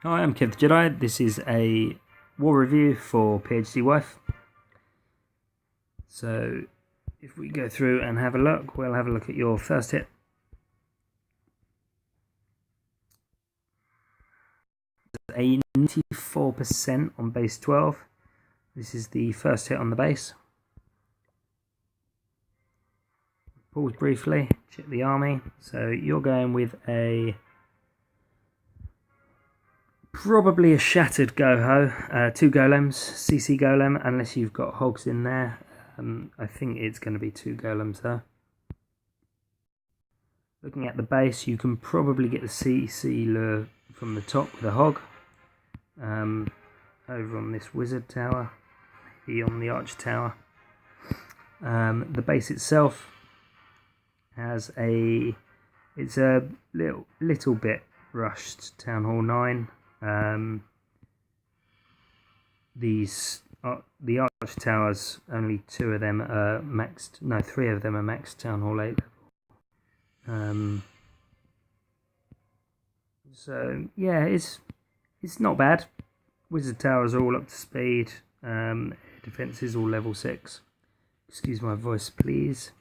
Hi, I'm Kev the Jedi. This is a war review for PhD.wife. So if we go through and have a look, we'll have a look at your first hit. A 94% on base 12. This is the first hit on the base. Pause briefly, check the army. So you're going with probably a shattered Goho, 2 golems, CC golem, unless you've got hogs in there. I think it's going to be 2 golems though. Looking at the base, you can probably get the CC lure from the top with a hog. Over on this wizard tower, maybe on the archer tower. The base itself has it's a little bit rushed. Town Hall 9. The archer towers, only 2 of them are maxed. No, 3 of them are maxed Town Hall 8 level. So yeah, it's not bad. Wizard towers are all up to speed. Defense is all level 6. Excuse my voice, please.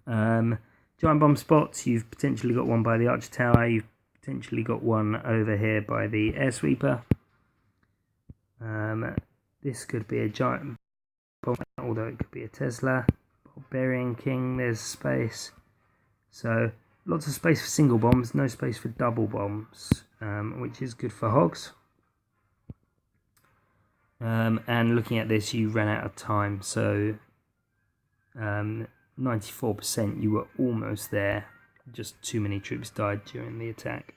Giant bomb spots. You've potentially got one by the archer tower. You've potentially got one over here by the air sweeper. This could be a giant bomb, although it could be a Tesla. Barbarian King. There's space. So lots of space for single bombs, no space for double bombs, which is good for hogs. And looking at this, you ran out of time, so 94%, you were almost there. Just too many troops died during the attack.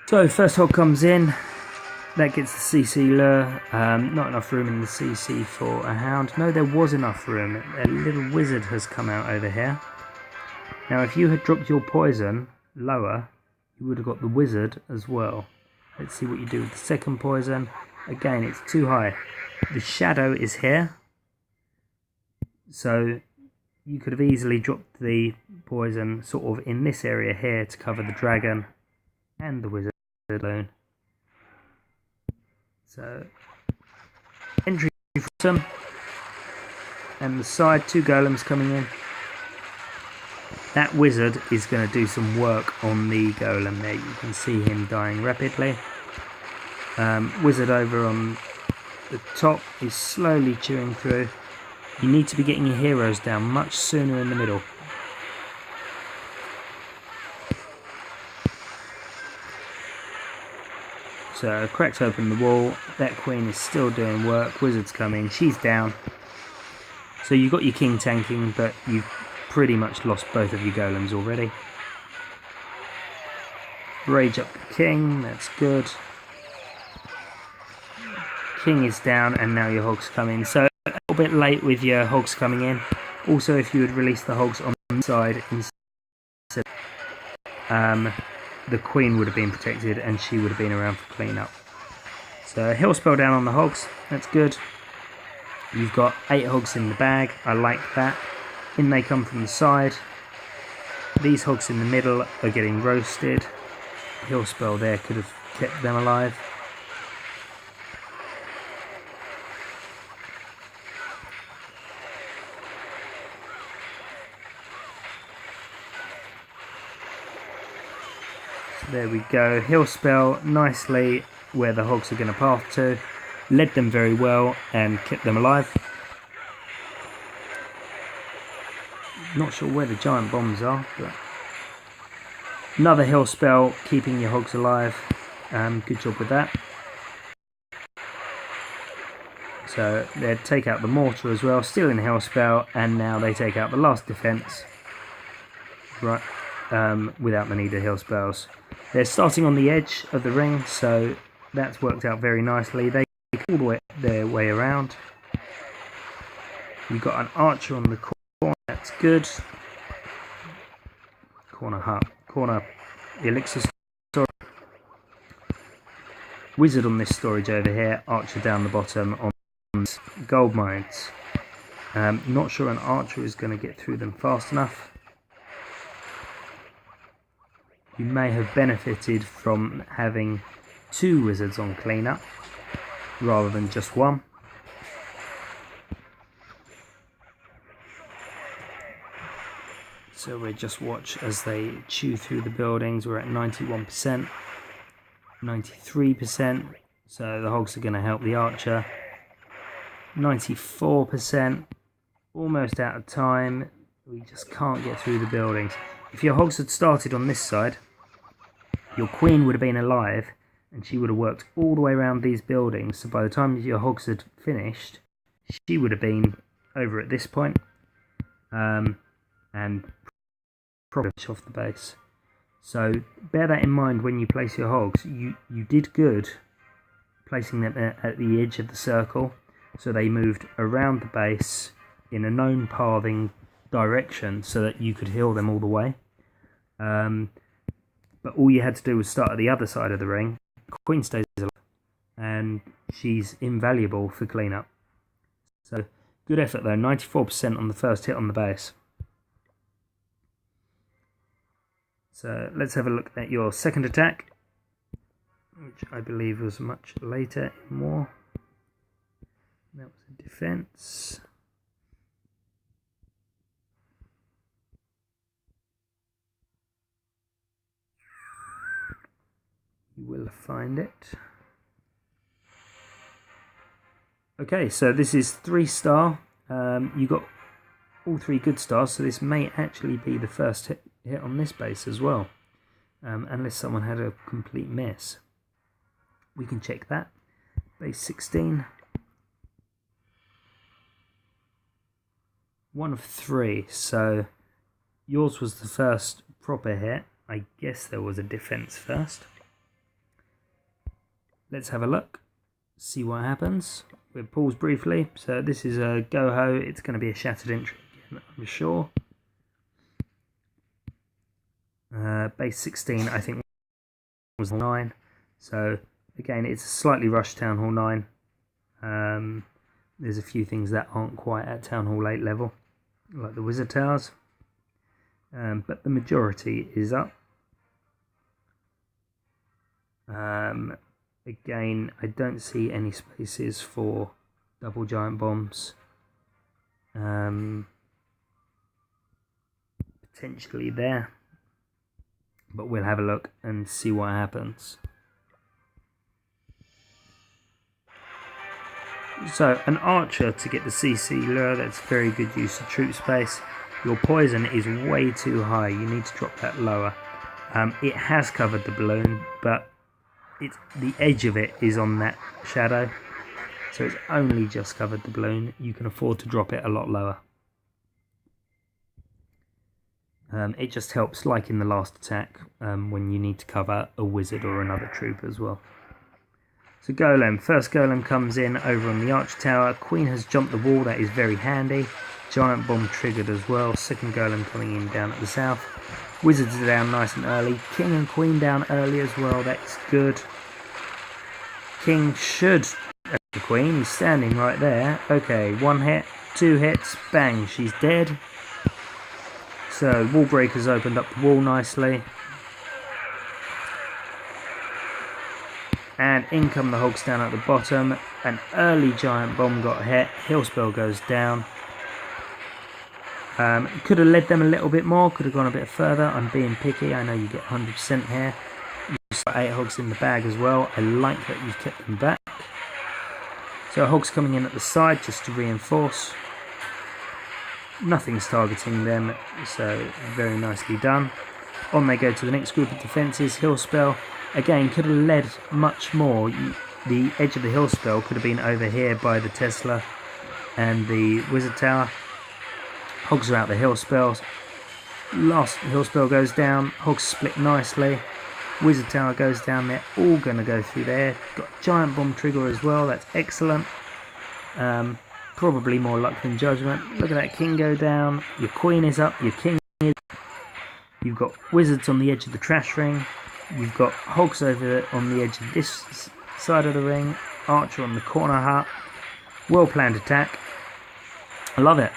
So first hog comes in. That gets the CC lure. Not enough room in the CC for a hound. No, there was enough room. A little wizard has come out over here. Now, if you had dropped your poison lower, you would have got the wizard as well. Let's see what you do with the second poison. Again, it's too high. The shadow is here. So you could have easily dropped the poison sort of in this area here to cover the dragon and the wizard alone. So entry from and the side, 2 golems coming in. That wizard is going to do some work on the golem there. You can see him dying rapidly. Wizard over on the top is slowly chewing through. You need to be getting your heroes down much sooner in the middle. So cracks open the wall. That queen is still doing work. Wizard's coming. She's down. So you've got your king tanking, but you've pretty much lost both of your golems already. Rage up the king. That's good. King is down, and now your hogs come in. So a little bit late with your hogs coming in. Also, if you had released the hogs on the side instead, the queen would have been protected and she would have been around for cleanup. So a hill spell down on the hogs, that's good. You've got 8 hogs in the bag, I like that. In they come from the side. These hogs in the middle are getting roasted. Hill spell there could have kept them alive. There we go, hill spell nicely where the hogs are going to path to. Led them very well and kept them alive. Not sure where the giant bombs are, but another hill spell keeping your hogs alive. Good job with that. So they take out the mortar as well, still in hill spell, and now they take out the last defense. Right, without the need of hill spells. They're starting on the edge of the ring, so that's worked out very nicely. They all the way their way around. You've got an archer on the corner, that's good. Corner hut, corner elixir storage. Wizard on this storage over here, archer down the bottom on gold mines. Not sure an archer is going to get through them fast enough. you may have benefited from having 2 wizards on cleanup rather than just 1. So we just watch as they chew through the buildings. We're at 91%, 93%, so the hogs are going to help the archer. 94%, almost out of time. We just can't get through the buildings. If your hogs had started on this side, your queen would have been alive and she would have worked all the way around these buildings. So by the time your hogs had finished, she would have been over at this point, and probably off the base. So bear that in mind when you place your hogs. You did good placing them at the edge of the circle, so they moved around the base in a known pathing direction so that you could heal them all the way. But all you had to do was start at the other side of the ring. Queen stays alive and she's invaluable for cleanup. So good effort though, 94% on the first hit on the base. So let's have a look at your second attack, which I believe was much later in war. That was a defense. You will find it. Okay, so this is 3-star. You got all 3 good stars, so this may actually be the first hit on this base as well, unless someone had a complete mess. We can check that. Base 16. 1 of 3, so yours was the first proper hit. I guess there was a defense first. Let's have a look, see what happens. We'll pause briefly. So this is a go-ho. It's going to be a shattered entry again, I'm sure. Base 16, I think, was 9. So again, it's a slightly rushed Town Hall 9. There's a few things that aren't quite at Town Hall 8 level, like the Wizard Towers. But the majority is up. Again, I don't see any spaces for double giant bombs. Potentially there, but we'll have a look and see what happens. So an archer to get the CC lure, that's very good use of troop space. Your poison is way too high, you need to drop that lower. It has covered the balloon, but the edge of it is on that shadow, so it's only just covered the balloon. You can afford to drop it a lot lower. It just helps, like in the last attack, when you need to cover a wizard or another troop as well. So golem, first golem comes in over on the archer tower. Queen has jumped the wall, that is very handy. Giant bomb triggered as well. Second golem coming in down at the south. Wizards are down nice and early. King and queen down early as well, that's good. King should have the queen, he's standing right there. Okay, 1 hit, 2 hits, bang, she's dead. So wall breakers opened up the wall nicely. And in come the hogs down at the bottom. An early giant bomb got hit, heal spell goes down. Could have led them a little bit more, could have gone a bit further. I'm being picky, I know you get 100% here. You've got 8 hogs in the bag as well. I like that you've kept them back. So hogs coming in at the side just to reinforce. Nothing's targeting them, so very nicely done. On they go to the next group of defences. Heal spell, again, could have led much more. The edge of the heal spell could have been over here by the Tesla and the Wizard Tower. Hogs are out the heal spells. Last heal spell goes down. Hogs split nicely. Wizard Tower goes down. They're all going to go through there. Got giant bomb trigger as well. That's excellent. Probably more luck than judgment. Look at that king go down. Your queen is up. Your king is up. You've got wizards on the edge of the trash ring. You've got hogs over on the edge of this side of the ring. Archer on the corner hut. Well planned attack. I love it.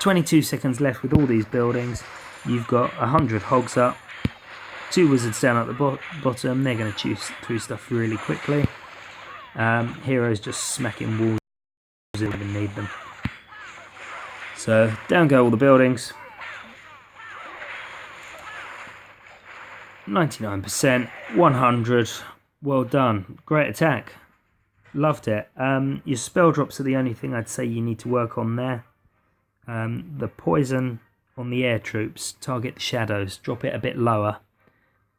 22 seconds left with all these buildings. You've got 100 hogs up. 2 wizards down at the bottom. They're going to chew through stuff really quickly. Heroes just smacking walls. Didn't even need them. So down go all the buildings. 99%, 100. Well done. Great attack. Loved it. Your spell drops are the only thing I'd say you need to work on there. The poison on the air troops, target the shadows, drop it a bit lower.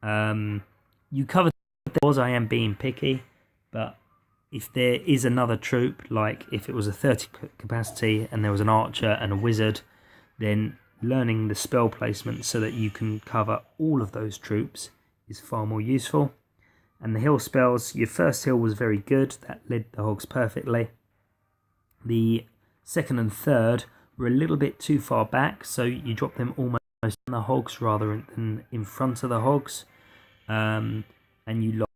You covered the I am being picky, but if there is another troop, like if it was a 30 capacity and there was an archer and a wizard, then learning the spell placement so that you can cover all of those troops is far more useful. And the heal spells, your first heal was very good, that led the hogs perfectly. The second and third were a little bit too far back, so you drop them almost on the hogs rather than in front of the hogs. And you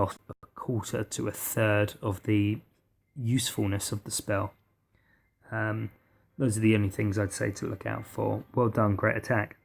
lost a quarter to a third of the usefulness of the spell. Those are the only things I'd say to look out for. Well done, great attack.